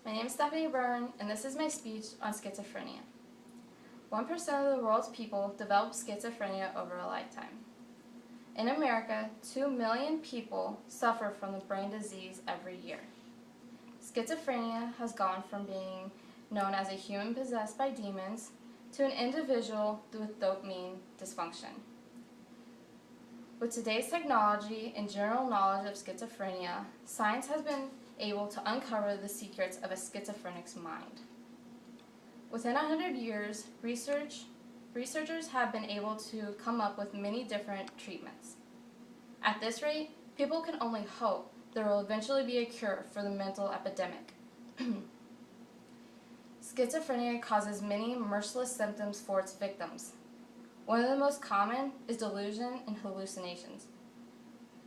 My name is Stephanie Byrne, and this is my speech on schizophrenia. 1% of the world's people develop schizophrenia over a lifetime. In America, 2 million people suffer from the brain disease every year. Schizophrenia has gone from being known as a human possessed by demons to an individual with dopamine dysfunction. With today's technology and general knowledge of schizophrenia, science has been able to uncover the secrets of a schizophrenic's mind. Within 100 years, researchers have been able to come up with many different treatments. At this rate, people can only hope there will eventually be a cure for the mental epidemic. Schizophrenia causes many merciless symptoms for its victims. One of the most common is delusion and hallucinations.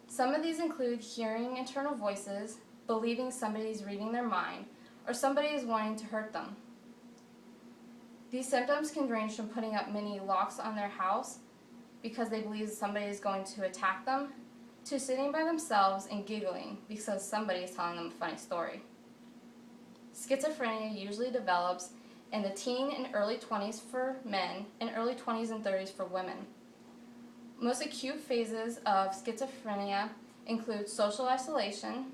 Some of these include hearing internal voices, believing somebody is reading their mind, or somebody is wanting to hurt them. These symptoms can range from putting up many locks on their house because they believe somebody is going to attack them, to sitting by themselves and giggling because somebody is telling them a funny story. Schizophrenia usually develops in the teen and early 20s for men and early 20s and 30s for women. Most acute phases of schizophrenia include social isolation,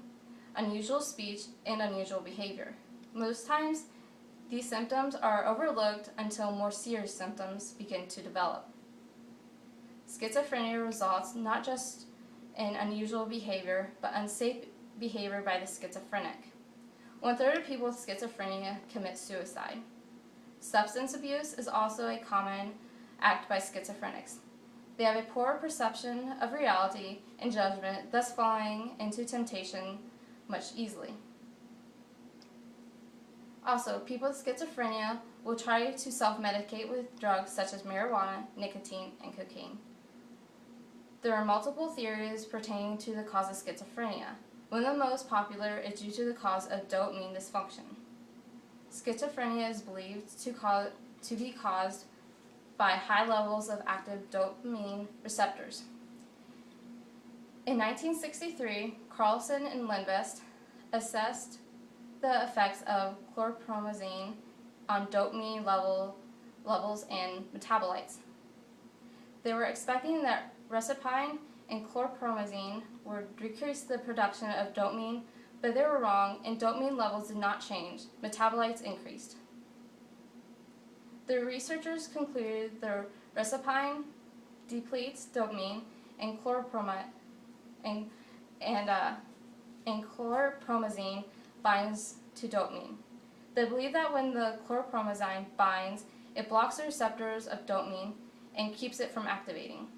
unusual speech, and unusual behavior. Most times, these symptoms are overlooked until more serious symptoms begin to develop. Schizophrenia results not just in unusual behavior, but unsafe behavior by the schizophrenic. 1/3 of people with schizophrenia commit suicide. Substance abuse is also a common act by schizophrenics. They have a poor perception of reality and judgment, thus falling into temptation much easily. Also, people with schizophrenia will try to self-medicate with drugs such as marijuana, nicotine, and cocaine. There are multiple theories pertaining to the cause of schizophrenia. One of the most popular is due to the cause of dopamine dysfunction. Schizophrenia is believed to be caused by high levels of active dopamine receptors. In 1963, Carlson and Lindvest assessed the effects of chlorpromazine on dopamine levels and metabolites. They were expecting that racipine and chlorpromazine would decrease the production of dopamine, but they were wrong, and dopamine levels did not change. Metabolites increased. The researchers concluded the racipine depletes dopamine and chlorpromazine binds to dopamine. They believe that when the chlorpromazine binds, it blocks the receptors of dopamine and keeps it from activating.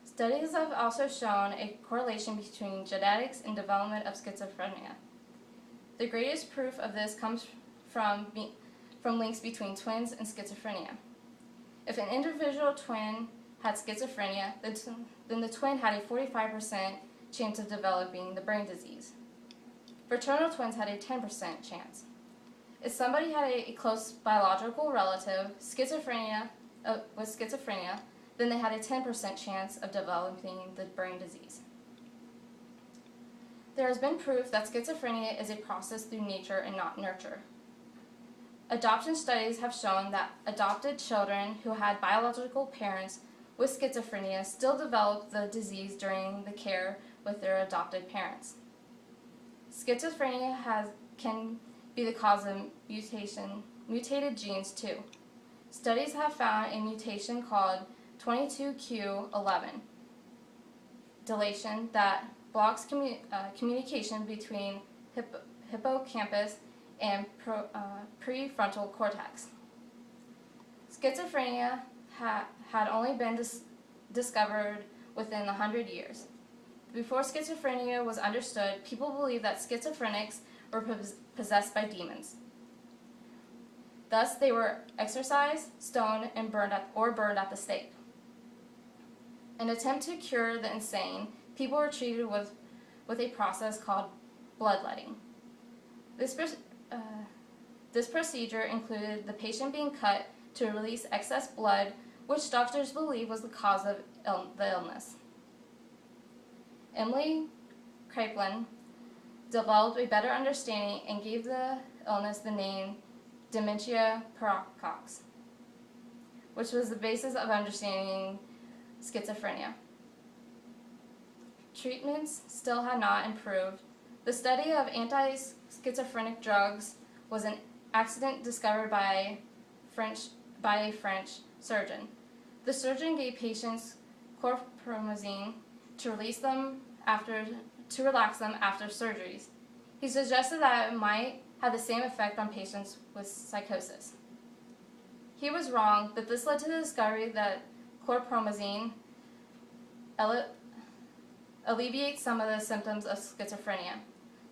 Studies have also shown a correlation between genetics and development of schizophrenia. The greatest proof of this comes from links between twins and schizophrenia. If an individual twin had schizophrenia, then the twin had a 45% chance of developing the brain disease. Fraternal twins had a 10% chance. If somebody had a close biological relative with schizophrenia, then they had a 10% chance of developing the brain disease. There has been proof that schizophrenia is a process through nature and not nurture. Adoption studies have shown that adopted children who had biological parents with schizophrenia still develop the disease during the care with their adopted parents. Schizophrenia can be the cause of mutated genes too. Studies have found a mutation called 22q11 deletion that blocks communication between hippocampus and prefrontal cortex. Schizophrenia had only been discovered within 100 years. Before schizophrenia was understood, people believed that schizophrenics were possessed by demons. Thus, they were exorcised, stoned, and burned at the stake. In an attempt to cure the insane, people were treated with a process called bloodletting. This procedure included the patient being cut to release excess blood, which doctors believe was the cause of the illness. Emily Kraepelin developed a better understanding and gave the illness the name dementia praecox, which was the basis of understanding schizophrenia. Treatments still had not improved. The study of anti-schizophrenic drugs was an accident discovered by a French surgeon. The surgeon gave patients chlorpromazine to relax them after surgeries. He suggested that it might have the same effect on patients with psychosis. He was wrong, but this led to the discovery that chlorpromazine alleviates some of the symptoms of schizophrenia.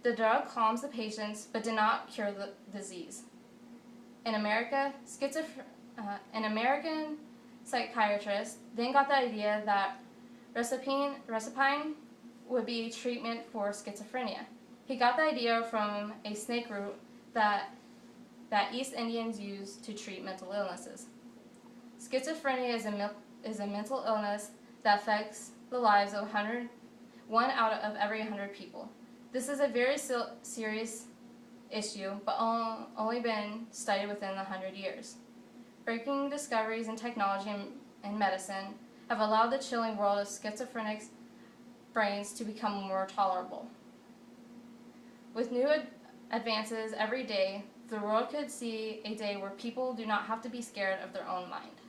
The drug calms the patients but did not cure the disease. In America, an American psychiatrist then got the idea that racapine would be a treatment for schizophrenia. He got the idea from a snake root that East Indians use to treat mental illnesses. Schizophrenia is a mental illness that affects the lives of 1 out of every 100 people. This is a very serious issue, but only been studied within 100 years. Breaking discoveries in technology and medicine have allowed the chilling world of schizophrenic brains to become more tolerable. With new advances every day, the world could see a day where people do not have to be scared of their own mind.